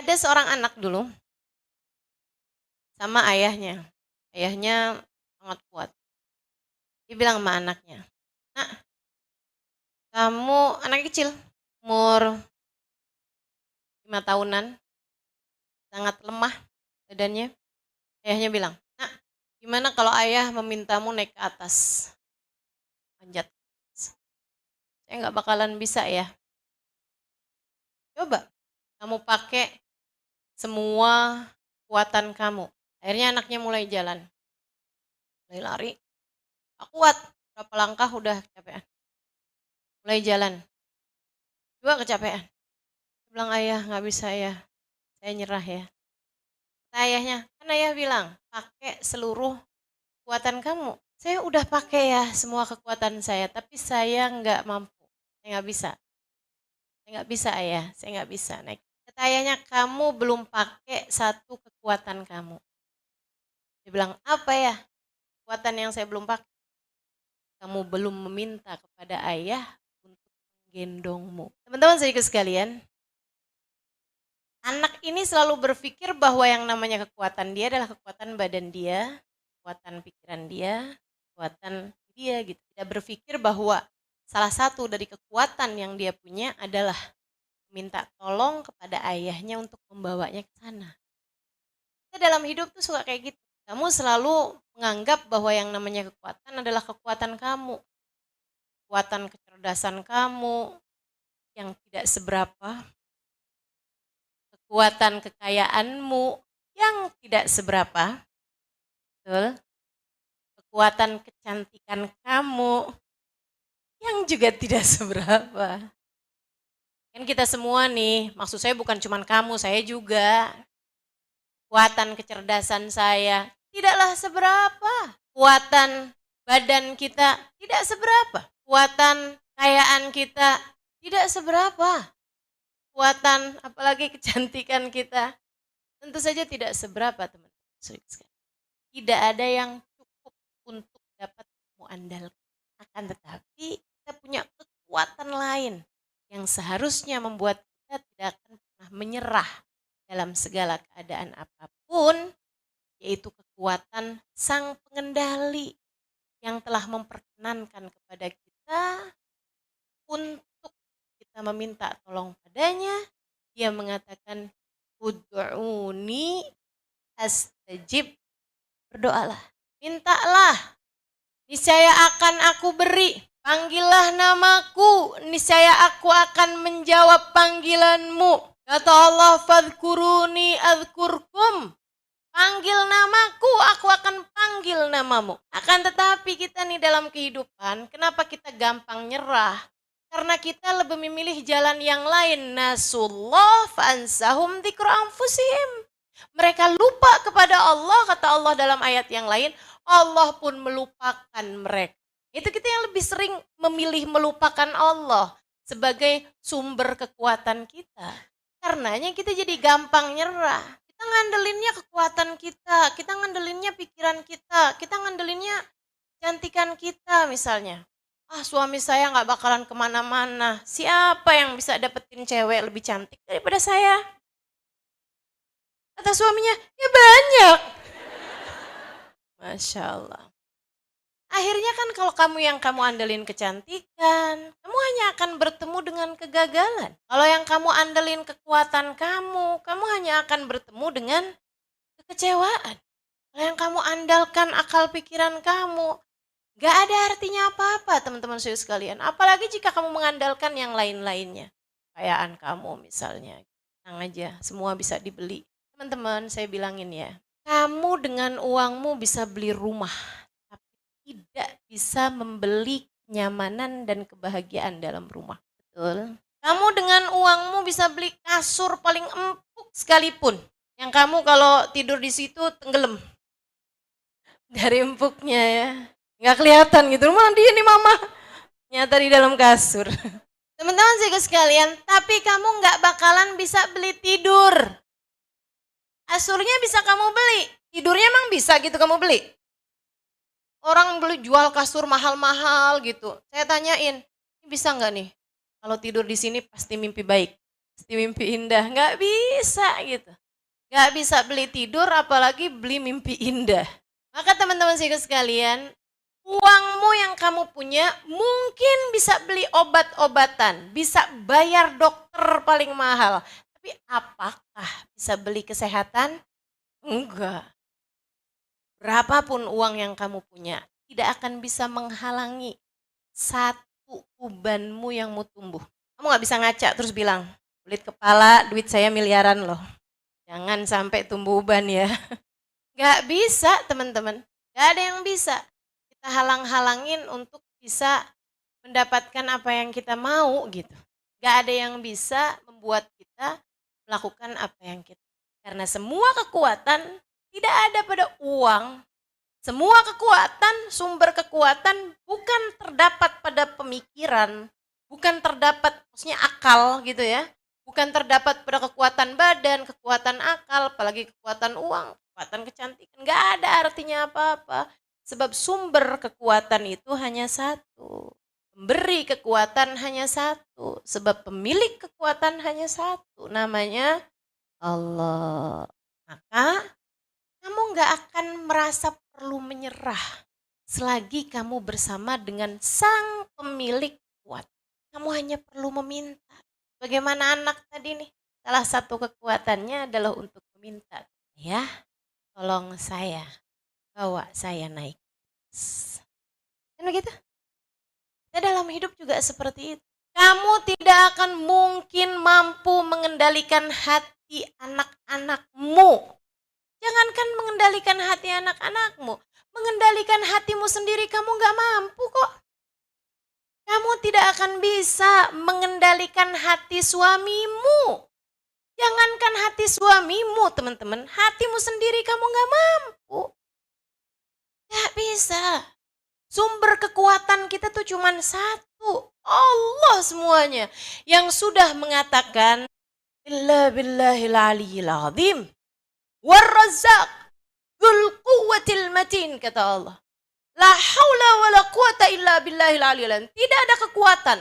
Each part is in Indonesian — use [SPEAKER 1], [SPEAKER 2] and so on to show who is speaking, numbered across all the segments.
[SPEAKER 1] Ada seorang anak dulu sama ayahnya. Ayahnya sangat kuat. Dia bilang sama anaknya, "Nak, kamu anak kecil, umur 5 tahunan, sangat lemah badannya." Ayahnya bilang, "Nak, gimana kalau ayah memintamu naik ke atas, manjat? Saya nggak bakalan bisa ya. Coba kamu pakai semua kekuatan kamu." Akhirnya anaknya mulai jalan, mulai lari. Gak kuat, berapa langkah udah kecapean. Mulai jalan, juga kecapean. Dia bilang, "Ayah nggak bisa ya, saya nyerah ya." Kata ayahnya, kan ayah bilang, pakai seluruh kekuatan kamu. Saya udah pakai ya semua kekuatan saya, tapi saya nggak mampu. Saya nggak bisa. Saya nggak bisa ayah, saya nggak bisa naik. Kata ayahnya, kamu belum pakai satu kekuatan kamu. Dia bilang, apa ya kekuatan yang saya belum pakai? Kamu belum meminta kepada ayah untuk menggendongmu. Teman-teman saudaraku sekalian, anak ini selalu berpikir bahwa yang namanya kekuatan dia adalah kekuatan badan dia, kekuatan pikiran dia, kekuatan dia gitu. Tidak berpikir bahwa salah satu dari kekuatan yang dia punya adalah minta tolong kepada ayahnya untuk membawanya ke sana. Kita dalam hidup tuh suka kayak gitu. Kamu selalu menganggap bahwa yang namanya kekuatan adalah kekuatan kamu. Kekuatan kecerdasan kamu yang tidak seberapa. Kekuatan kekayaanmu yang tidak seberapa. Betul? Kekuatan kecantikan kamu yang juga tidak seberapa. Kan kita semua nih, maksud saya bukan cuma kamu, saya juga. Kekuatan kecerdasan saya tidaklah seberapa. Kekuatan badan kita tidak seberapa. Kekuatan kekayaan kita tidak seberapa. Kekuatan apalagi kecantikan kita tentu saja tidak seberapa, teman-teman. Tidak ada yang cukup untuk dapat kamu andalkan. Akan tetapi kita punya kekuatan lain yang seharusnya membuat kita tidak akan pernah menyerah dalam segala keadaan apapun, yaitu kekuatan Sang Pengendali yang telah memperkenankan kepada kita untuk kita meminta tolong padanya. Dia mengatakan, ud'uni astajib, berdoalah, mintalah, niscaya akan aku beri. Panggillah namaku, niscaya aku akan menjawab panggilanmu. Kata Allah, fadhkuruni adhkurkum. Panggil namaku, aku akan panggil namamu. Akan tetapi kita nih dalam kehidupan, kenapa kita gampang nyerah? Karena kita lebih memilih jalan yang lain. Nasullah fa'ansahum dzikra anfusihim. Mereka lupa kepada Allah, kata Allah dalam ayat yang lain, Allah pun melupakan mereka. Itu kita yang lebih sering memilih melupakan Allah sebagai sumber kekuatan kita. Karenanya kita jadi gampang nyerah. Kita ngandelinnya kekuatan kita ngandelinnya pikiran kita ngandelinnya cantikan kita misalnya. Ah, suami saya nggak bakalan kemana-mana. Siapa yang bisa dapetin cewek lebih cantik daripada saya? Kata suaminya, ya banyak. Masya Allah. Akhirnya kan kalau kamu yang kamu andelin kecantikan, kamu hanya akan bertemu dengan kegagalan. Kalau yang kamu andelin kekuatan kamu hanya akan bertemu dengan kekecewaan. Kalau yang kamu andalkan akal pikiran kamu, gak ada artinya apa-apa teman-teman saudara sekalian. Apalagi jika kamu mengandalkan yang lain-lainnya. Kekayaan kamu misalnya, tenang aja, semua bisa dibeli. Teman-teman saya bilangin ya, kamu dengan uangmu bisa beli rumah, tidak bisa membeli kenyamanan dan kebahagiaan dalam rumah. Betul? Kamu dengan uangmu bisa beli kasur paling empuk sekalipun. Yang kamu kalau tidur di situ tenggelam. Dari empuknya ya. Nggak kelihatan gitu. Mana dia nih mama? Nyata di dalam kasur. Teman-teman sekalian, tapi kamu nggak bakalan bisa beli tidur. Kasurnya bisa kamu beli. Tidurnya emang bisa gitu kamu beli? Orang beli jual kasur mahal-mahal gitu. Saya tanyain, ini bisa nggak nih? Kalau tidur di sini pasti mimpi baik. Pasti mimpi indah, nggak bisa gitu. Nggak bisa beli tidur apalagi beli mimpi indah. Maka teman-teman sekalian, uangmu yang kamu punya mungkin bisa beli obat-obatan, bisa bayar dokter paling mahal. Tapi apakah bisa beli kesehatan? Enggak. Berapapun uang yang kamu punya, tidak akan bisa menghalangi satu ubanmu yang mau tumbuh. Kamu nggak bisa ngaca terus bilang, belit kepala, duit saya miliaran loh. Jangan sampai tumbuh uban ya. Nggak bisa teman-teman. Nggak ada yang bisa. Kita halang-halangin untuk bisa mendapatkan apa yang kita mau gitu. Nggak ada yang bisa membuat kita melakukan apa yang kita. Karena semua kekuatan tidak ada pada uang. Semua kekuatan, sumber kekuatan bukan terdapat pada pemikiran, bukan terdapat maksudnya akal gitu ya. Bukan terdapat pada kekuatan badan, kekuatan akal, apalagi kekuatan uang, kekuatan kecantikan. Nggak ada artinya apa-apa. Sebab sumber kekuatan itu hanya satu. Pemberi kekuatan hanya satu. Sebab pemilik kekuatan hanya satu. Namanya Allah. Maka kamu nggak akan merasa perlu menyerah selagi kamu bersama dengan sang pemilik kuat. Kamu hanya perlu meminta. Bagaimana anak tadi nih? Salah satu kekuatannya adalah untuk meminta. Ya, tolong saya, bawa saya naik. Kan begitu? Kita dalam hidup juga seperti itu. Kamu tidak akan mungkin mampu mengendalikan hati anak-anakmu. Jangankan mengendalikan hati anak-anakmu, mengendalikan hatimu sendiri kamu gak mampu kok. Kamu tidak akan bisa mengendalikan hati suamimu. Jangankan hati suamimu teman-teman, hatimu sendiri kamu gak mampu. Gak bisa. Sumber kekuatan kita tuh cuma satu, Allah semuanya. Yang sudah mengatakan, Illa billahil aliyyil azim. War-Razzaq dzul quwwatil matin, kata Allah. La haula wala quwata illa billahil aliyil. Tidak ada kekuatan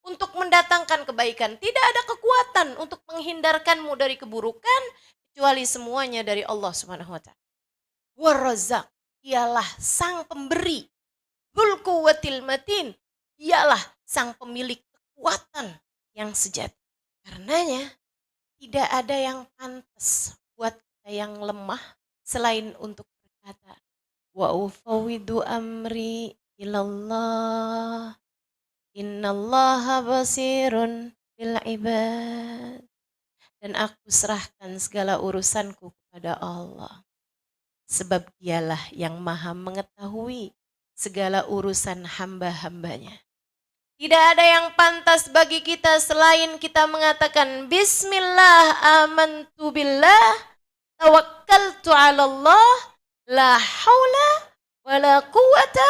[SPEAKER 1] untuk mendatangkan kebaikan, tidak ada kekuatan untuk menghindarkanmu dari keburukan kecuali semuanya dari Allah Subhanahu wa taala. War-Razzaq, ialah sang pemberi. Dzul quwwatil matin, ialah sang pemilik kekuatan yang sejati. Karenanya tidak ada yang pantas buat yang lemah selain untuk berkata wa ufawwidu amri ilallah innallaha basirun bil ibad, dan aku serahkan segala urusanku kepada Allah sebab dialah yang maha mengetahui segala urusan hamba-hambanya. Tidak ada yang pantas bagi kita selain kita mengatakan bismillah amantu billah tawakkaltu 'ala Allah la haula wala quwata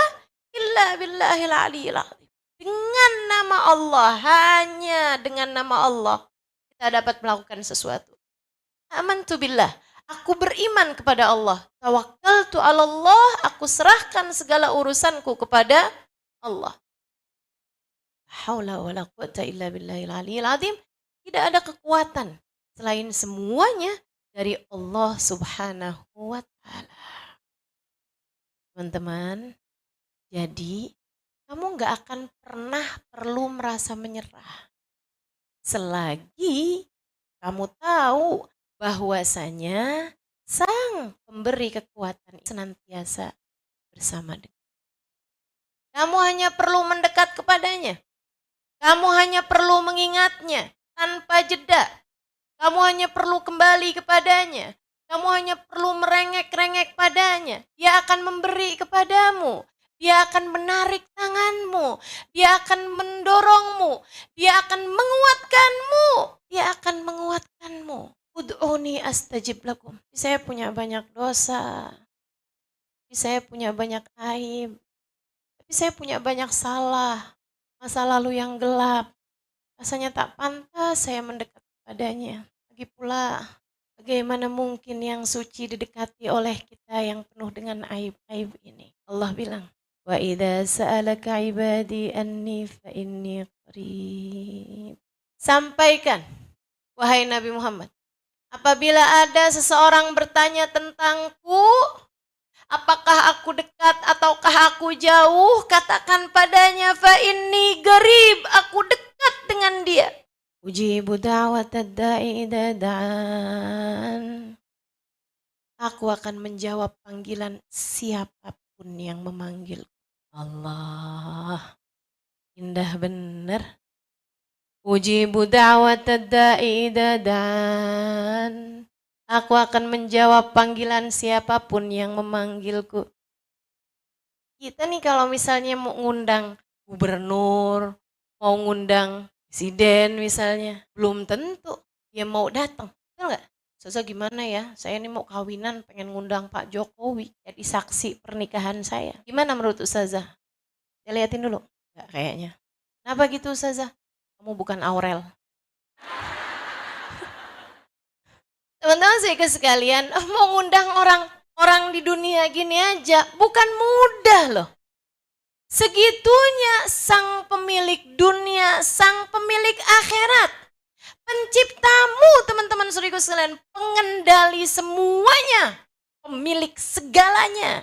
[SPEAKER 1] illa billahil aliyyil azim. Dengan nama Allah, hanya dengan nama Allah kita dapat melakukan sesuatu. Amantu billah, aku beriman kepada Allah. Tawakkaltu 'ala Allah, aku serahkan segala urusanku kepada Allah. La haula wala quwata illa billahil aliyyil azim. Tidak ada kekuatan selain semuanya dari Allah Subhanahu wa taala. Teman-teman, jadi kamu gak akan pernah perlu merasa menyerah selagi kamu tahu bahwasanya sang pemberi kekuatan senantiasa bersama dengan. Kamu hanya perlu mendekat kepadanya. Kamu hanya perlu mengingatnya tanpa jeda. Kamu hanya perlu kembali kepadanya. Kamu hanya perlu merengek-rengek padanya. Dia akan memberi kepadamu. Dia akan menarik tanganmu. Dia akan mendorongmu. Dia akan menguatkanmu. Dia akan menguatkanmu. Ud'uni astajib lakum. Saya punya banyak dosa. Saya punya banyak aib. Tapi saya punya banyak salah. Masa lalu yang gelap. Rasanya tak pantas saya mendekat padanya. Lagi pula, bagaimana mungkin yang suci didekati oleh kita yang penuh dengan aib-aib ini? Allah bilang, wa idza sa'alaka ibadi anni fa inni qarib. Sampaikan Wahai Nabi Muhammad, apabila ada seseorang bertanya tentangku, apakah aku dekat ataukah aku jauh, katakan padanya fa inni garib, aku dekat dengan dia. Ujibu da'watad da'i idza da'an. Aku akan menjawab panggilan siapapun yang memanggil. Allah, indah benar. Ujibu da'watad da'i idza da'an. Aku akan menjawab panggilan siapapun yang memanggilku. Kita nih kalau misalnya mau ngundang gubernur, mau ngundang presiden misalnya, belum tentu dia mau datang. Betul nggak? Ustazah gimana ya? Saya ini mau kawinan, pengen ngundang Pak Jokowi jadi saksi pernikahan saya. Gimana menurut Ustazah? Saya liatin dulu. Nggak kayaknya. Kenapa gitu Ustazah? Kamu bukan Aurel. Teman-teman saya sekalian, mau ngundang orang di dunia gini aja, bukan mudah loh. Segitunya sang pemilik dunia, sang pemilik akhirat, penciptamu teman-teman suriku sekalian, pengendali semuanya, pemilik segalanya,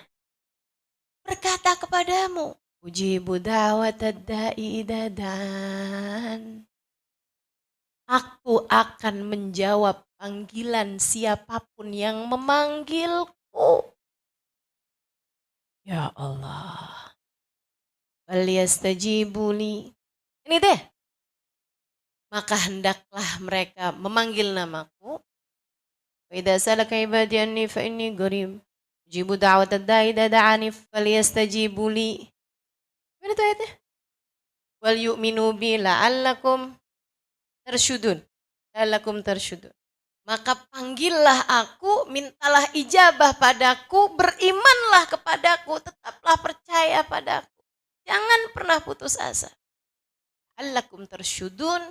[SPEAKER 1] berkata kepadamu, ujibu da'watad da'i idza da'an. Aku akan menjawab panggilan siapapun yang memanggilku. Ya Allah. Falyastajibuli. Ini deh. Maka hendaklah mereka memanggil namaku. Fa idza salaka ibadi anni fa inni qarib. Ujibu da'watad da'i idza da'ani falyastajibuli. Mana tuh ayatnya? Wal yu'minu bi la'allakum tersyudun. La'allakum tersyudun. Maka panggillah aku, mintalah ijabah padaku, berimanlah kepadaku, tetaplah percaya padaku. Jangan pernah putus asa. La'allakum tersyudun,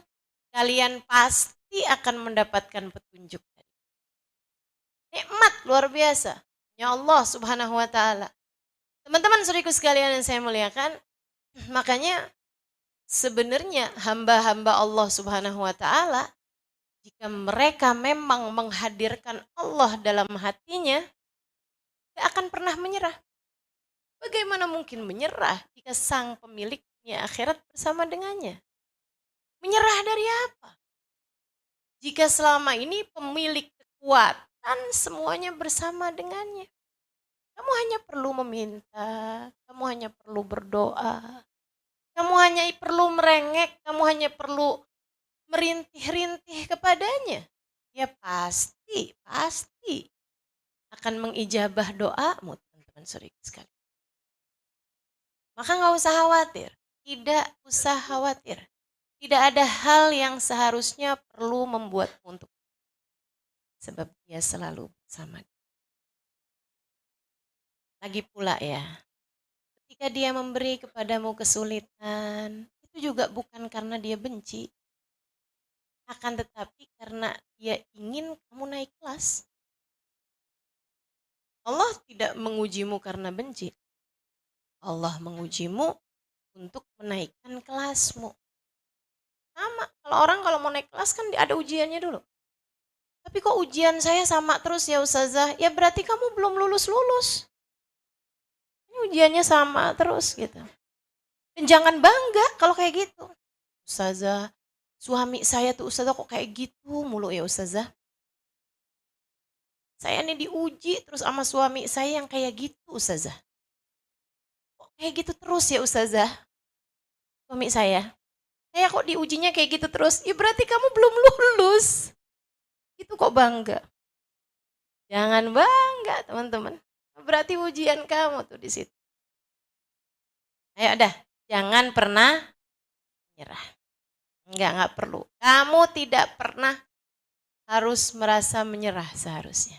[SPEAKER 1] kalian pasti akan mendapatkan petunjuk. Nikmat luar biasa. Ya Allah subhanahu wa ta'ala. Teman-teman saudaraku sekalian yang saya muliakan, makanya sebenarnya hamba-hamba Allah subhanahu wa ta'ala, jika mereka memang menghadirkan Allah dalam hatinya, tidak akan pernah menyerah. Bagaimana mungkin menyerah jika sang pemiliknya akhirat bersama dengannya? Menyerah dari apa? Jika selama ini pemilik kekuatan semuanya bersama dengannya. Kamu hanya perlu meminta, kamu hanya perlu berdoa, kamu hanya perlu merengek, kamu hanya perlu merintih-rintih kepadanya. Ya pasti akan mengijabah doamu teman-teman saudara sekalian. Maka nggak usah khawatir, tidak usah khawatir. Tidak ada hal yang seharusnya perlu membuatmu untuk sebab dia selalu bersama. Lagi pula ya, ketika dia memberi kepadamu kesulitan, itu juga bukan karena dia benci, akan tetapi karena dia ingin kamu naik kelas. Allah tidak mengujimu karena benci. Allah mengujimu untuk menaikkan kelasmu. Sama, kalau mau naik kelas kan ada ujiannya dulu. Tapi kok ujian saya sama terus ya Ustazah? Ya berarti kamu belum lulus-lulus. Ini ujiannya sama terus gitu. Dan jangan bangga kalau kayak gitu. Ustazah, suami saya tuh Ustazah kok kayak gitu mulu ya Ustazah. Saya nih diuji terus sama suami saya yang kayak gitu Ustazah. Kok kayak gitu terus ya Ustazah? Suami saya kok diujinya kayak gitu terus? Ya berarti kamu belum lulus. Itu kok bangga? Jangan bangga teman-teman. Berarti ujian kamu tuh di situ. Ayo dah, jangan pernah menyerah. Enggak perlu. Kamu tidak pernah harus merasa menyerah seharusnya.